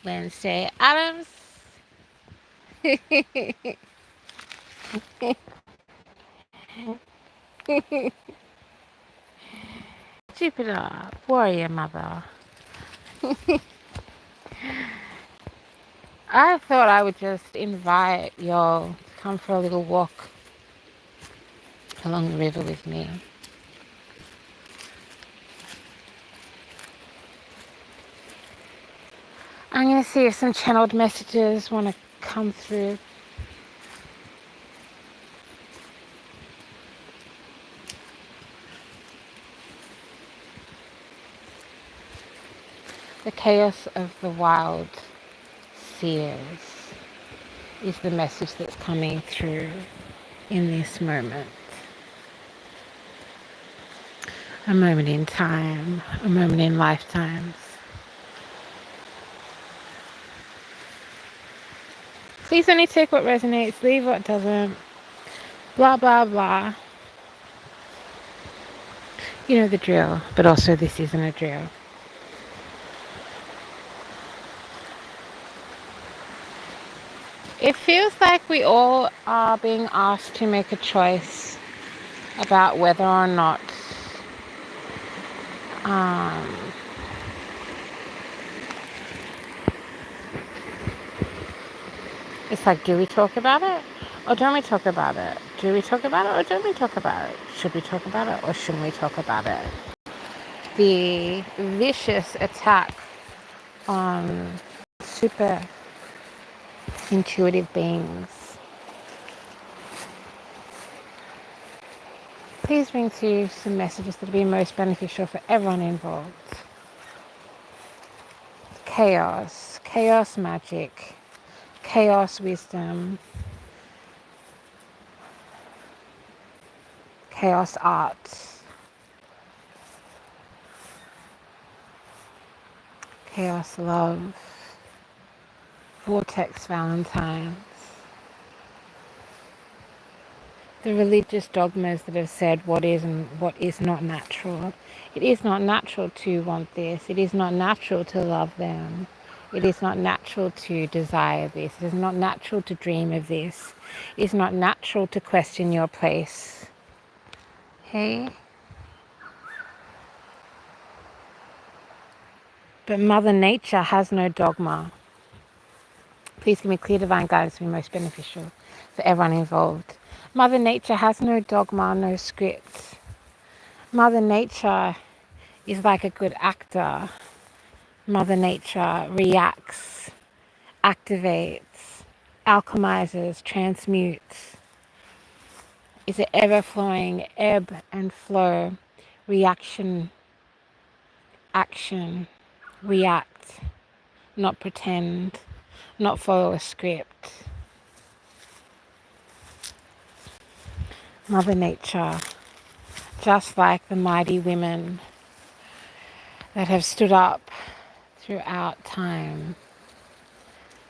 Wednesday Adams. Jupiter, warrior mother. I thought I would just invite y'all to come for a little walk along the river with me. I'm going to see if some channeled messages want to come through. The chaos of the wild seers is the message that's coming through in this moment. A moment in time, a moment in lifetimes. Please only take what resonates, leave what doesn't. Blah, blah, blah. You know the drill, but also this isn't a drill. It feels like we all are being asked to make a choice about whether or not it's like, do we talk about it or don't we talk about it? Do we talk about it or don't we talk about it? Should we talk about it or shouldn't we talk about it? The vicious attack on super intuitive beings. Please bring to you some messages that will be most beneficial for everyone involved. Chaos, chaos magic, chaos wisdom, chaos art, chaos love, vortex valentines. The religious dogmas that have said what is and what is not natural. It is not natural to want this. It is not natural to love them. It is not natural to desire this. It is not natural to dream of this. It is not natural to question your place. Hey? But Mother Nature has no dogma. Please give me clear divine guidance to be most beneficial for everyone involved. Mother Nature has no dogma, no script. Mother Nature is like a good actor. Mother Nature reacts, activates, alchemizes, transmutes. Is an ever-flowing ebb and flow, reaction, action, react, not pretend, not follow a script. Mother Nature, just like the mighty women that have stood up throughout time,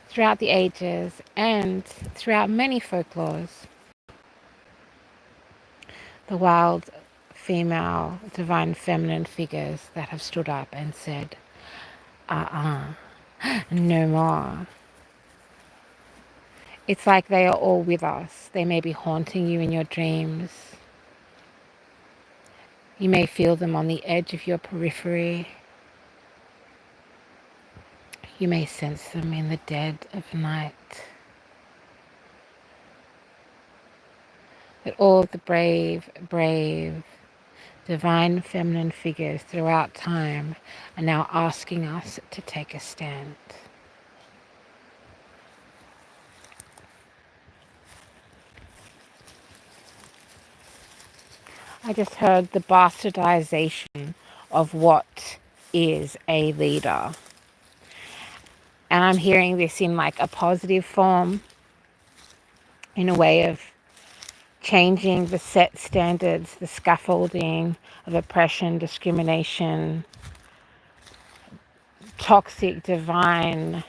throughout the ages, and throughout many folklores. The wild female, divine feminine figures that have stood up and said, no more. It's like they are all with us. They may be haunting you in your dreams. You may feel them on the edge of your periphery. You may sense them in the dead of night. But all the brave, divine feminine figures throughout time are now asking us to take a stand. I just heard the bastardization of what is a leader. And I'm hearing this in like a positive form, in a way of changing the set standards, the scaffolding of oppression, discrimination, toxic, divine,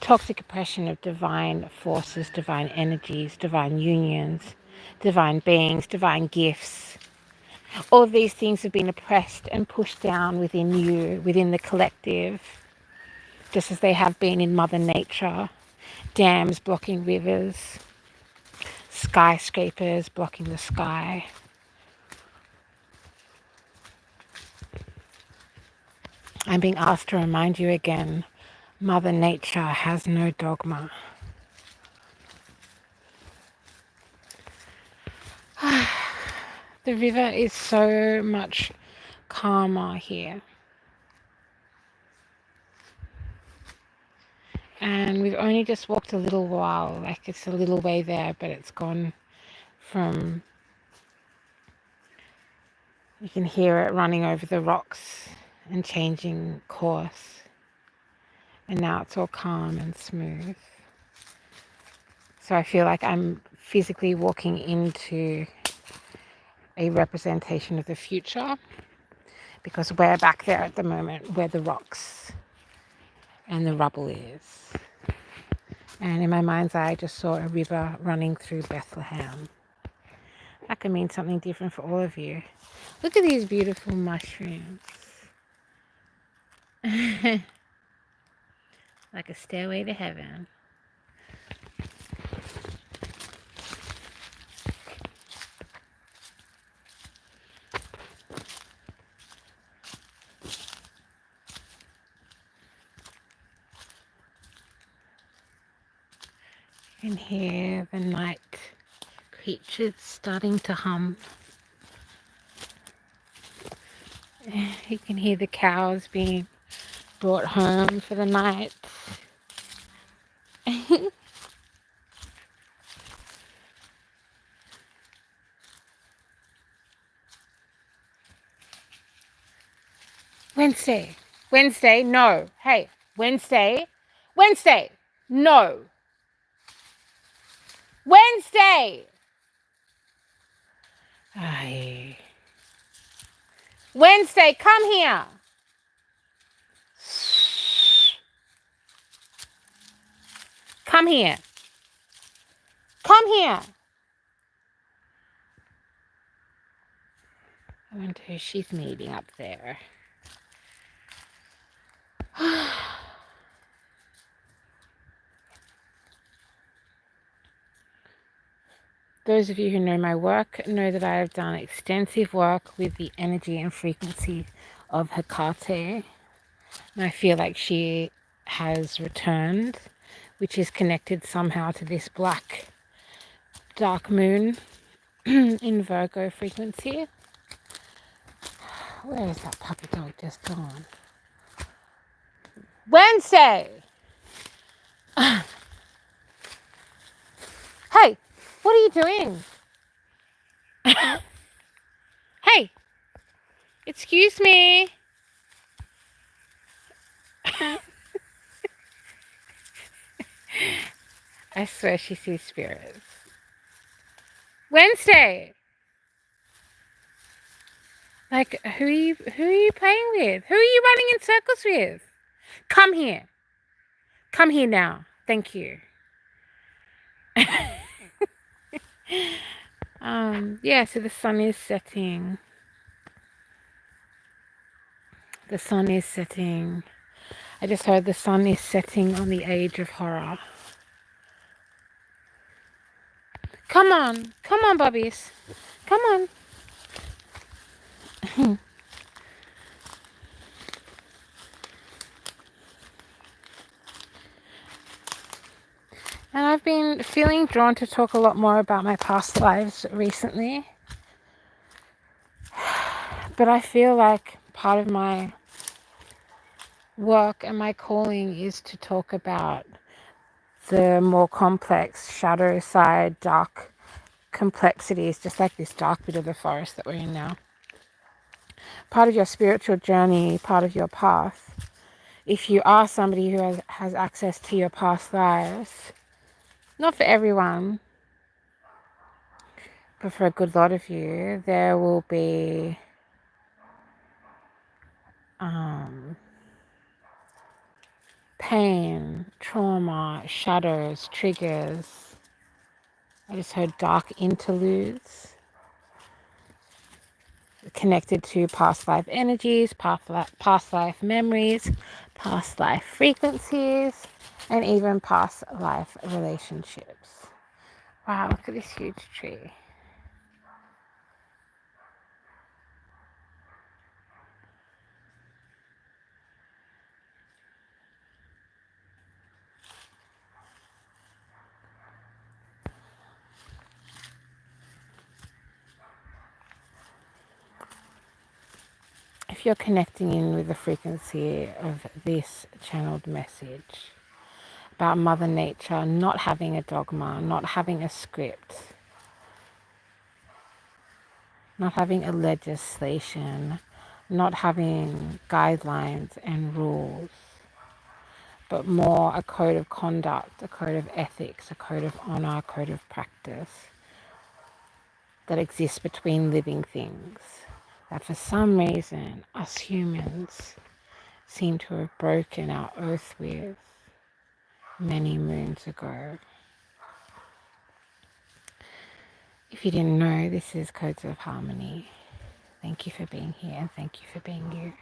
toxic oppression of divine forces, divine energies, divine unions, divine beings, divine gifts, All these things have been oppressed and pushed down within you, within the collective, just as they have been in Mother Nature. Dams blocking rivers, skyscrapers blocking the sky. I'm being asked to remind you again, Mother Nature has no dogma. The river is so much calmer here. And we've only just walked a little while, like it's a little way there, but it's gone from, you can hear it running over the rocks and changing course. And now it's all calm and smooth. So I feel like I'm physically walking into a representation of the future, because we're back there at the moment where the rocks and the rubble is. And in my mind's eye, I just saw a river running through Bethlehem. That could mean something different for all of you. Look at these beautiful mushrooms. Like a stairway to heaven. You can hear the night creatures starting to hum. You can hear the cows being brought home for the night. Wednesday, no. Hey, Wednesday, no. Wednesday. Aye. Wednesday, come here. Come here. Come here. I wonder who she's meeting up there. Those of you who know my work know that I have done extensive work with the energy and frequency of Hecate. And I feel like she has returned, which is connected somehow to this black dark moon in Virgo frequency. Where is that puppy dog just gone? Wednesday! Hey, what are you doing? Hey, excuse me. I swear she sees spirits. Wednesday! Like, who are you playing with? Who are you running in circles with? Come here. Come here now. Thank you. Yeah, so the sun is setting. The sun is setting. I just heard the sun is setting on the age of horror. Come on, Bobbies. Come on. And I've been feeling drawn to talk a lot more about my past lives recently. But I feel like part of my work and my calling is to talk about the more complex shadow side, dark complexities, just like this dark bit of the forest that we're in now. Part of your spiritual journey, part of your path, if you are somebody who has access to your past lives, not for everyone, but for a good lot of you, there will be pain, trauma, shadows, triggers. I just heard dark interludes. connected to past life energies, past life memories, past life frequencies, and even past life relationships. Wow, look at this huge tree. If you're connecting in with the frequency of this channeled message about Mother Nature not having a dogma, not having a script, not having a legislation, not having guidelines and rules, but more a code of conduct, a code of ethics, a code of honor, a code of practice that exists between living things, that for some reason us humans seem to have broken our oath with many moons ago. If you didn't know, this is Codes of Harmony. Thank you for being here and thank you for being you.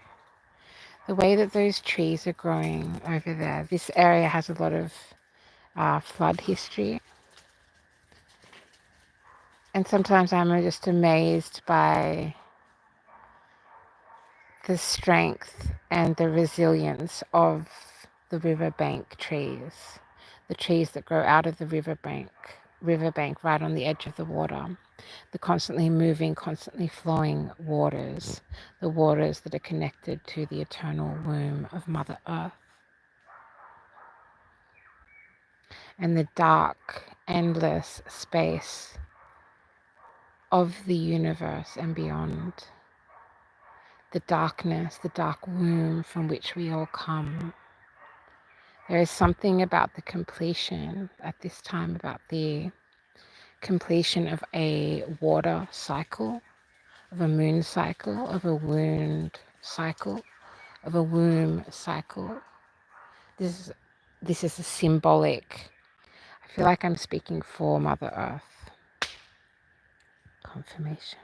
The way that those trees are growing over there, this area has a lot of flood history. And sometimes I'm just amazed by the strength and the resilience of the riverbank trees, the trees that grow out of the riverbank right on the edge of the water, the constantly moving, constantly flowing waters, the waters that are connected to the eternal womb of Mother Earth, and the dark, endless space of the universe and beyond. The darkness, the dark womb from which we all come. There is something about the completion at this time, about the completion of a water cycle, of a moon cycle, of a wound cycle, of a womb cycle. This is a symbolic. I feel like I'm speaking for Mother Earth. Confirmation.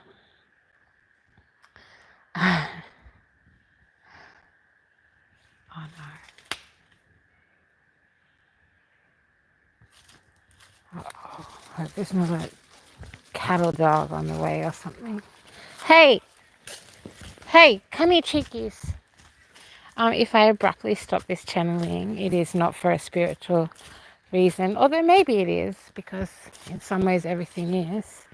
Oh no. Oh, I hope there's not a cattle dog on the way or something. Hey, come here, cheekies. If I abruptly stop this channeling, it is not for a spiritual reason, although maybe it is, because in some ways everything is.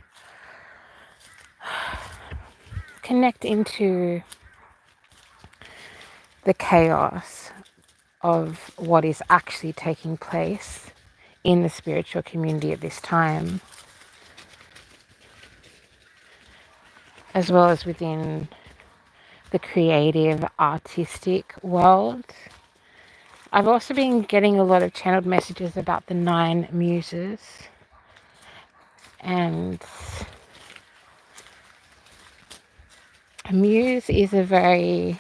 Connect into the chaos of what is actually taking place in the spiritual community at this time, as well as within the creative, artistic world. I've also been getting a lot of channeled messages about the 9 muses, and a muse is a very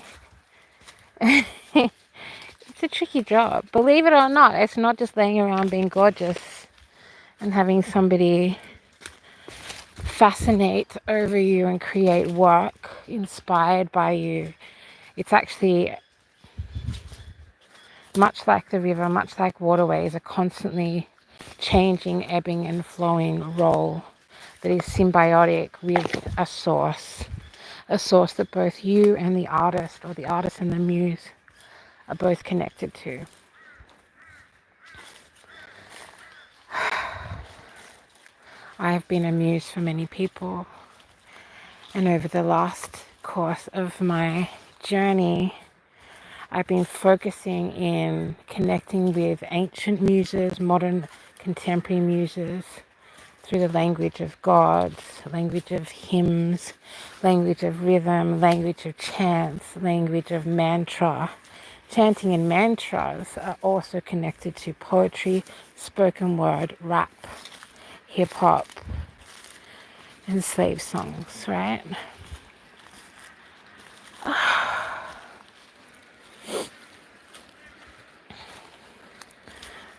it's a tricky job. Believe it or not, it's not just laying around being gorgeous and having somebody fascinate over you and create work inspired by you. It's actually, much like the river, much like waterways, a constantly changing, ebbing and flowing role that is symbiotic with a source that both you and the artist, or the artist and the muse, are both connected to. I have been a muse for many people, and over the last course of my journey, I've been focusing in connecting with ancient muses, modern contemporary muses, through the language of gods, language of hymns, language of rhythm, language of chants, language of mantra. Chanting and mantras are also connected to poetry, spoken word, rap, hip-hop, and slave songs, right?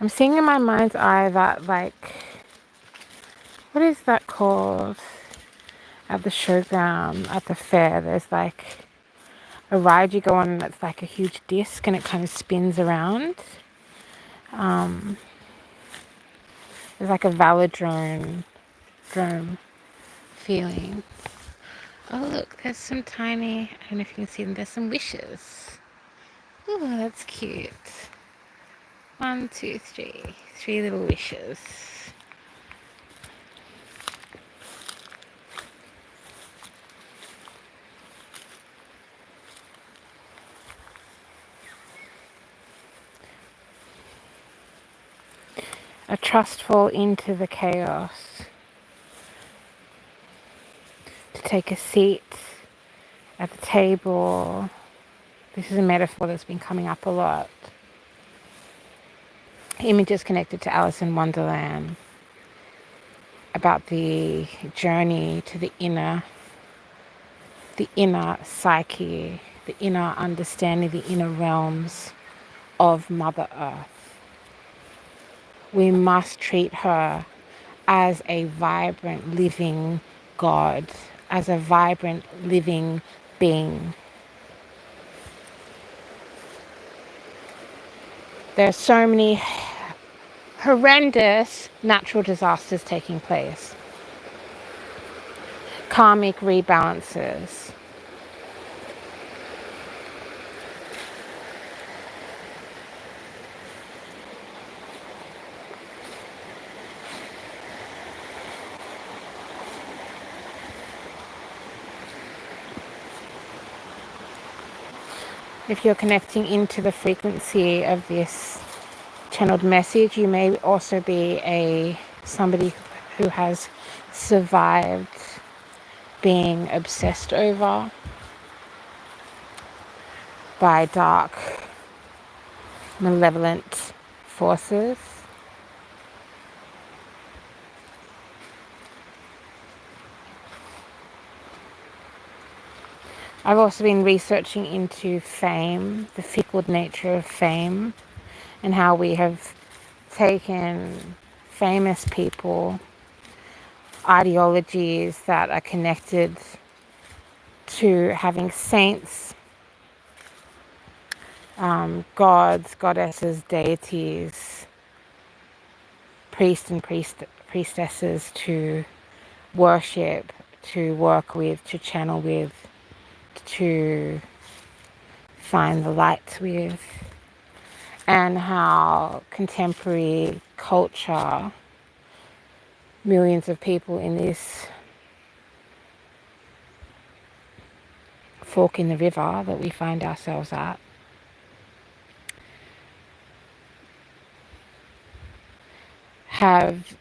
I'm seeing in my mind's eye that, like, what is that called? at the showground, at the fair, there's like a ride you go on that's like a huge disc and it kind of spins around. There's like a velodrome feeling. Oh look, there's some tiny, I don't know if you can see them, there's some wishes. Oh, that's cute. 1, 2, 3. 3 little wishes. A trustful into the chaos. To take a seat at the table. This is a metaphor that's been coming up a lot. Images connected to Alice in Wonderland about the journey to the inner psyche, the inner understanding, the inner realms of Mother Earth. We must treat her as a vibrant, living God, as a vibrant, living being. There are so many horrendous natural disasters taking place. Karmic rebalances. If you're connecting into the frequency of this channeled message, you may also be somebody who has survived being obsessed over by dark, malevolent forces. I've also been researching into fame, the fickle nature of fame, and how we have taken famous people, ideologies that are connected to having saints, gods, goddesses, deities, priests and priestesses to worship, to work with, to channel with, to find the light with, and how contemporary culture, millions of people in this fork in the river that we find ourselves at, have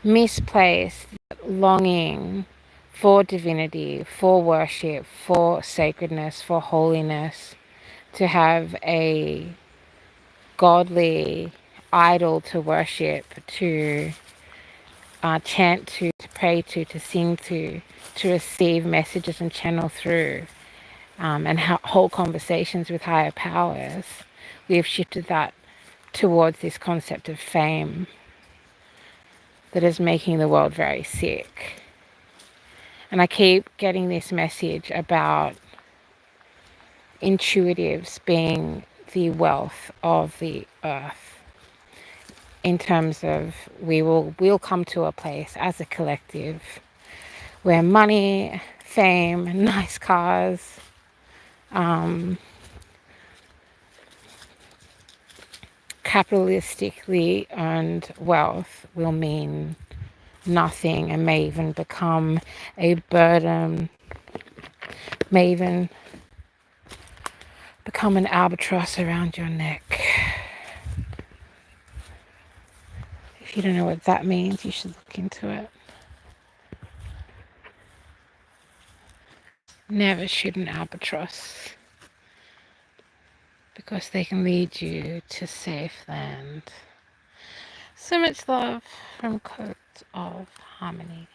misplaced longing for divinity, for worship, for sacredness, for holiness, to have a godly idol to worship, to chant to pray to sing to receive messages and channel through, and hold conversations with higher powers. We have shifted that towards this concept of fame that is making the world very sick. And I keep getting this message about intuitives being the wealth of the earth, in terms of we'll come to a place as a collective where money, fame, nice cars, capitalistically earned wealth will mean nothing and may even become a burden, may even become an albatross around your neck. If you don't know what that means, you should look into it. Never shoot an albatross, because they can lead you to safe land. So much love from Coat of Harmony.